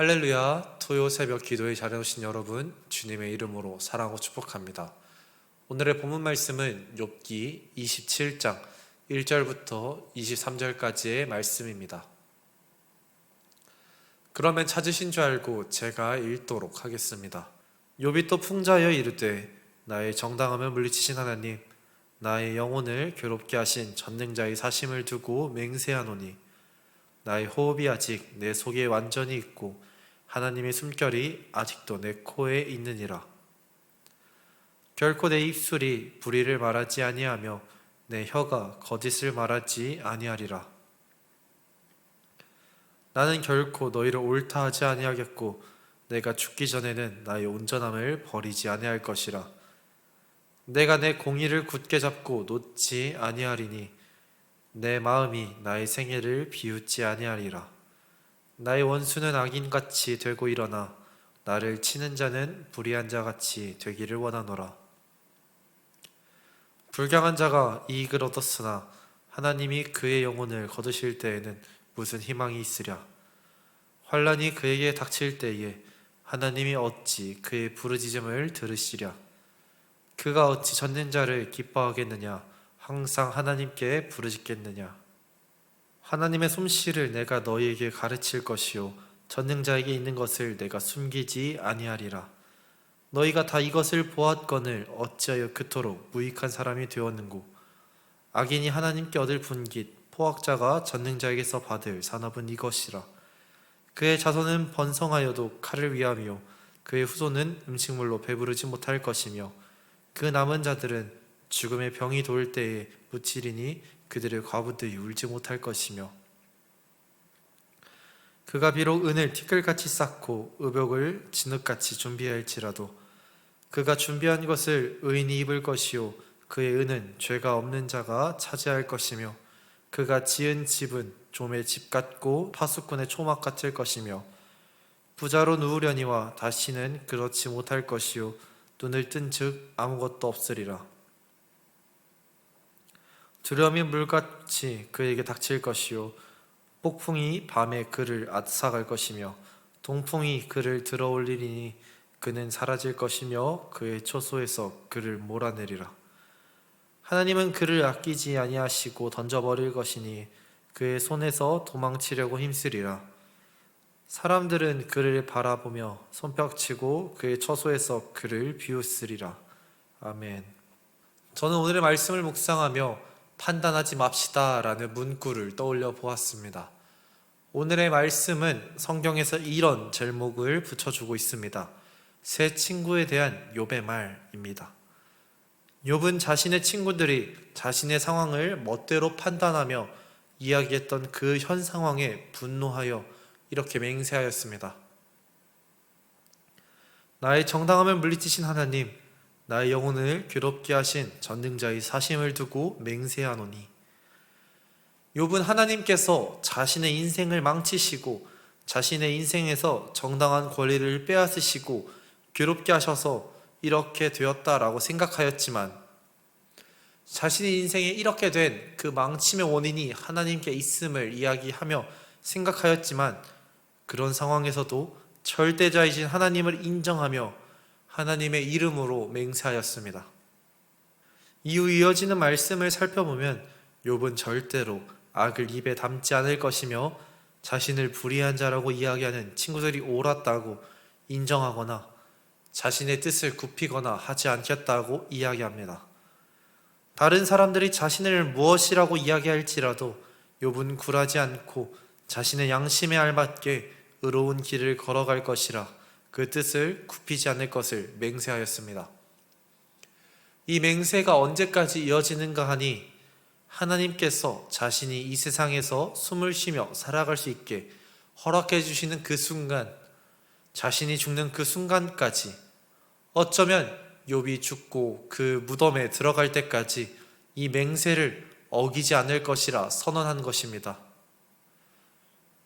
할렐루야, 토요 새벽 기도에 잘해오신 여러분, 주님의 이름으로 사랑하고 축복합니다. 오늘의 본문 말씀은 욥기 27장 1절부터 23절까지의 말씀입니다. 그러면 찾으신 줄 알고 제가 읽도록 하겠습니다. 욥이 또 풍자하여 이르되, 나의 정당함을 물리치신 하나님, 나의 영혼을 괴롭게 하신 전능자의 사심을 두고 맹세하노니, 나의 호흡이 아직 내 속에 완전히 있고 하나님의 숨결이 아직도 내 코에 있느니라. 결코 내 입술이 불의를 말하지 아니하며 내 혀가 거짓을 말하지 아니하리라. 나는 결코 너희를 옳다 하지 아니하겠고 내가 죽기 전에는 나의 온전함을 버리지 아니할 것이라. 내가 내 공의를 굳게 잡고 놓지 아니하리니 내 마음이 나의 생애를 비웃지 아니하리라. 나의 원수는 악인같이 되고 일어나 나를 치는 자는 불의한 자같이 되기를 원하노라. 불경한 자가 이익을 얻었으나 하나님이 그의 영혼을 거두실 때에는 무슨 희망이 있으랴. 환난이 그에게 닥칠 때에 하나님이 어찌 그의 부르짖음을 들으시랴. 그가 어찌 젖는 자를 기뻐하겠느냐. 항상 하나님께 부르짖겠느냐. 하나님의 솜씨를 내가 너희에게 가르칠 것이요 전능자에게 있는 것을 내가 숨기지 아니하리라. 너희가 다 이것을 보았거늘 어찌하여 그토록 무익한 사람이 되었는고. 악인이 하나님께 얻을 분깃, 포악자가 전능자에게서 받을 산업은 이것이라. 그의 자손은 번성하여도 칼을 위하며 그의 후손은 음식물로 배부르지 못할 것이며 그 남은 자들은 죽음의 병이 돌 때에 묻히리니 그들의 과부들이 울지 못할 것이며, 그가 비록 은을 티끌같이 쌓고 의복을 진흙같이 준비할지라도 그가 준비한 것을 의인이 입을 것이요 그의 은은 죄가 없는 자가 차지할 것이며, 그가 지은 집은 좀의 집 같고 파수꾼의 초막 같을 것이며, 부자로 누우려니와 다시는 그렇지 못할 것이요 눈을 뜬 즉 아무것도 없으리라. 두려움이 물같이 그에게 닥칠 것이요 폭풍이 밤에 그를 앗아갈 것이며 동풍이 그를 들어올리리니 그는 사라질 것이며 그의 초소에서 그를 몰아내리라. 하나님은 그를 아끼지 아니하시고 던져버릴 것이니 그의 손에서 도망치려고 힘쓰리라. 사람들은 그를 바라보며 손뼉치고 그의 처소에서 그를 비웃으리라. 아멘. 저는 오늘의 말씀을 묵상하며 판단하지 맙시다 라는 문구를 떠올려 보았습니다. 오늘의 말씀은 성경에서 이런 제목을 붙여주고 있습니다. 새 친구에 대한 욥의 말입니다. 욥은 자신의 친구들이 자신의 상황을 멋대로 판단하며 이야기했던 그 현 상황에 분노하여 이렇게 맹세하였습니다. 나의 정당함을 물리치신 하나님, 나의 영혼을 괴롭게 하신 전능자의 사심을 두고 맹세하노니. 욥은 하나님께서 자신의 인생을 망치시고 자신의 인생에서 정당한 권리를 빼앗으시고 괴롭게 하셔서 이렇게 되었다라고 생각하였지만, 자신의 인생에 이렇게 된 그 망침의 원인이 하나님께 있음을 이야기하며 생각하였지만, 그런 상황에서도 절대자이신 하나님을 인정하며 하나님의 이름으로 맹세하였습니다. 이후 이어지는 말씀을 살펴보면 욥은 절대로 악을 입에 담지 않을 것이며 자신을 불의한 자라고 이야기하는 친구들이 옳았다고 인정하거나 자신의 뜻을 굽히거나 하지 않겠다고 이야기합니다. 다른 사람들이 자신을 무엇이라고 이야기할지라도 욥은 굴하지 않고 자신의 양심에 알맞게 의로운 길을 걸어갈 것이라 그 뜻을 굽히지 않을 것을 맹세하였습니다. 이 맹세가 언제까지 이어지는가 하니, 하나님께서 자신이 이 세상에서 숨을 쉬며 살아갈 수 있게 허락해 주시는 그 순간, 자신이 죽는 그 순간까지, 어쩌면 욥이 죽고 그 무덤에 들어갈 때까지 이 맹세를 어기지 않을 것이라 선언한 것입니다.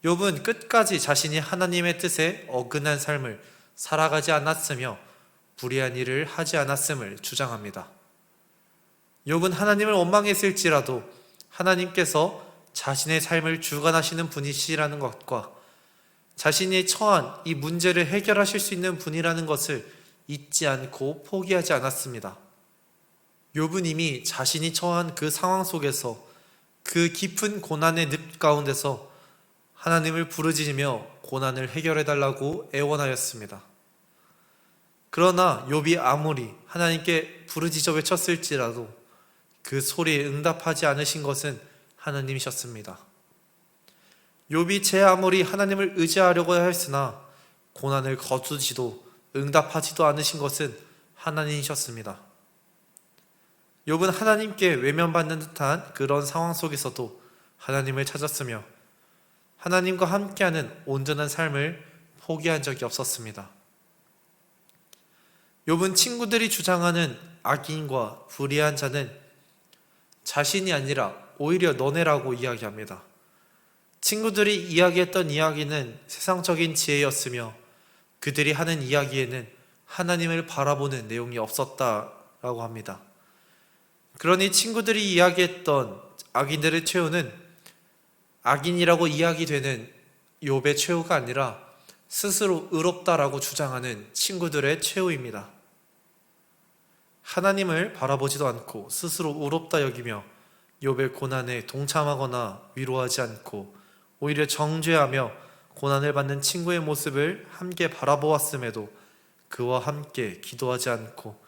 욥은 끝까지 자신이 하나님의 뜻에 어긋난 삶을 살아가지 않았으며 불의한 일을 하지 않았음을 주장합니다. 욥은 하나님을 원망했을지라도 하나님께서 자신의 삶을 주관하시는 분이시라는 것과 자신이 처한 이 문제를 해결하실 수 있는 분이라는 것을 잊지 않고 포기하지 않았습니다. 욥은 이미 자신이 처한 그 상황 속에서 그 깊은 고난의 늪 가운데서 하나님을 부르짖으며 고난을 해결해 달라고 애원하였습니다. 그러나 욥이 아무리 하나님께 부르짖어 외쳤을지라도 그 소리에 응답하지 않으신 것은 하나님이셨습니다. 욥이 제 아무리 하나님을 의지하려고 했으나 고난을 거두지도 응답하지도 않으신 것은 하나님이셨습니다. 욥은 하나님께 외면받는 듯한 그런 상황 속에서도 하나님을 찾았으며 하나님과 함께하는 온전한 삶을 포기한 적이 없었습니다. 욥은 친구들이 주장하는 악인과 불의한 자는 자신이 아니라 오히려 너네라고 이야기합니다. 친구들이 이야기했던 이야기는 세상적인 지혜였으며 그들이 하는 이야기에는 하나님을 바라보는 내용이 없었다라고 합니다. 그러니 친구들이 이야기했던 악인들의 최후는 악인이라고 이야기되는 욥의 최후가 아니라 스스로 의롭다라고 주장하는 친구들의 최후입니다. 하나님을 바라보지도 않고 스스로 의롭다 여기며 욥의 고난에 동참하거나 위로하지 않고 오히려 정죄하며 고난을 받는 친구의 모습을 함께 바라보았음에도 그와 함께 기도하지 않고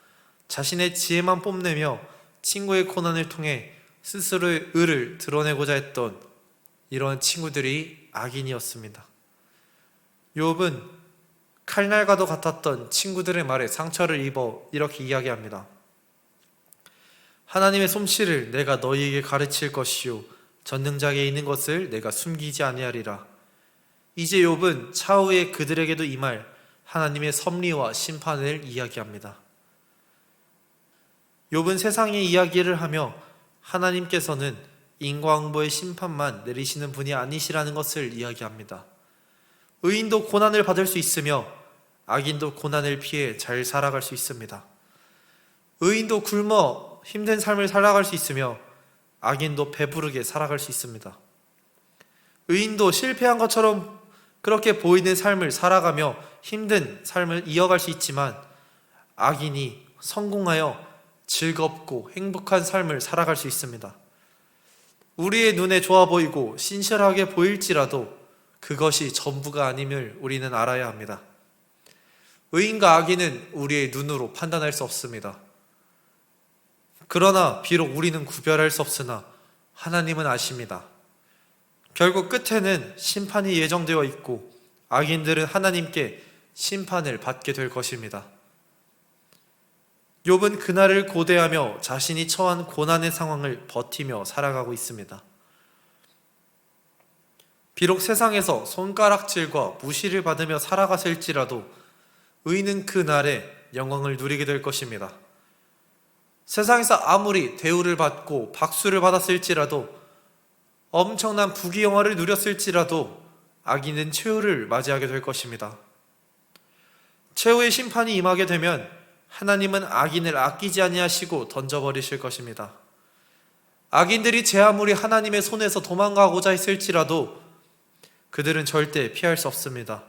자신의 지혜만 뽐내며 친구의 고난을 통해 스스로의 의를 드러내고자 했던 이런 친구들이 악인이었습니다. 욥은 칼날과도 같았던 친구들의 말에 상처를 입어 이렇게 이야기합니다. 하나님의 솜씨를 내가 너희에게 가르칠 것이요 전능자에게 있는 것을 내가 숨기지 아니하리라. 이제 욥은 차후에 그들에게도 임할 하나님의 섭리와 심판을 이야기합니다. 욥은 세상의 이야기를 하며 하나님께서는 인과응보의 심판만 내리시는 분이 아니시라는 것을 이야기합니다. 의인도 고난을 받을 수 있으며 악인도 고난을 피해 잘 살아갈 수 있습니다. 의인도 굶어 힘든 삶을 살아갈 수 있으며 악인도 배부르게 살아갈 수 있습니다. 의인도 실패한 것처럼 그렇게 보이는 삶을 살아가며 힘든 삶을 이어갈 수 있지만 악인이 성공하여 즐겁고 행복한 삶을 살아갈 수 있습니다. 우리의 눈에 좋아 보이고 신실하게 보일지라도 그것이 전부가 아님을 우리는 알아야 합니다. 의인과 악인은 우리의 눈으로 판단할 수 없습니다. 그러나 비록 우리는 구별할 수 없으나 하나님은 아십니다. 결국 끝에는 심판이 예정되어 있고 악인들은 하나님께 심판을 받게 될 것입니다. 욥은 그날을 고대하며 자신이 처한 고난의 상황을 버티며 살아가고 있습니다. 비록 세상에서 손가락질과 무시를 받으며 살아갔을지라도 의인은 그날에 영광을 누리게 될 것입니다. 세상에서 아무리 대우를 받고 박수를 받았을지라도 엄청난 부귀영화를 누렸을지라도 악인은 최후를 맞이하게 될 것입니다. 최후의 심판이 임하게 되면 하나님은 악인을 아끼지 아니하시고 던져버리실 것입니다. 악인들이 제 아무리 하나님의 손에서 도망가고자 했을지라도 그들은 절대 피할 수 없습니다.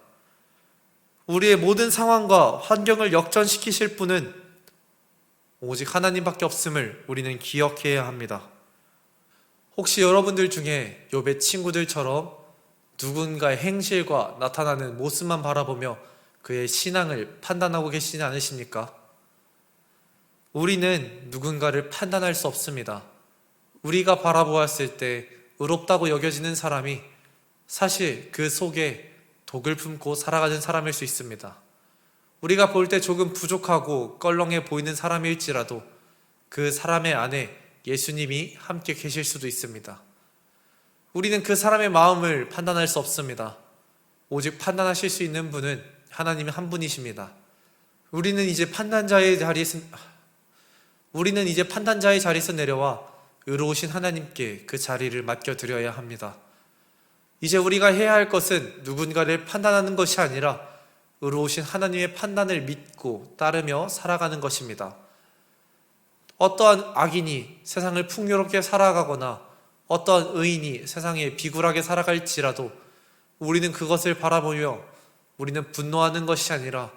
우리의 모든 상황과 환경을 역전시키실 분은 오직 하나님밖에 없음을 우리는 기억해야 합니다. 혹시 여러분들 중에 욥의 친구들처럼 누군가의 행실과 나타나는 모습만 바라보며 그의 신앙을 판단하고 계시지 않으십니까? 우리는 누군가를 판단할 수 없습니다. 우리가 바라보았을 때 의롭다고 여겨지는 사람이 사실 그 속에 독을 품고 살아가는 사람일 수 있습니다. 우리가 볼 때 조금 부족하고 껄렁해 보이는 사람일지라도 그 사람의 안에 예수님이 함께 계실 수도 있습니다. 우리는 그 사람의 마음을 판단할 수 없습니다. 오직 판단하실 수 있는 분은 하나님 한 분이십니다. 우리는 이제 판단자의 자리에서 내려와 의로우신 하나님께 그 자리를 맡겨드려야 합니다. 이제 우리가 해야 할 것은 누군가를 판단하는 것이 아니라 의로우신 하나님의 판단을 믿고 따르며 살아가는 것입니다. 어떠한 악인이 세상을 풍요롭게 살아가거나 어떠한 의인이 세상에 비굴하게 살아갈지라도 우리는 그것을 바라보며 우리는 분노하는 것이 아니라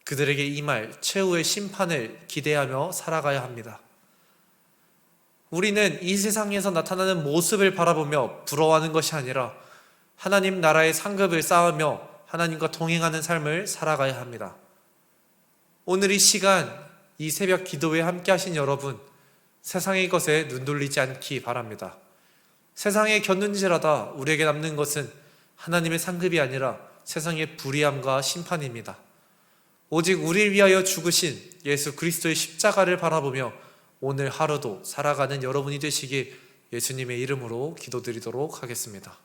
그들에게 임할 최후의 심판을 기대하며 살아가야 합니다. 우리는 이 세상에서 나타나는 모습을 바라보며 부러워하는 것이 아니라 하나님 나라의 상급을 쌓으며 하나님과 동행하는 삶을 살아가야 합니다. 오늘 이 시간, 이 새벽 기도에 함께 하신 여러분, 세상의 것에 눈 돌리지 않기 바랍니다. 세상에 겼는지라다 우리에게 남는 것은 하나님의 상급이 아니라 세상의 불의함과 심판입니다. 오직 우리를 위하여 죽으신 예수 그리스도의 십자가를 바라보며 오늘 하루도 살아가는 여러분이 되시길 예수님의 이름으로 기도드리도록 하겠습니다.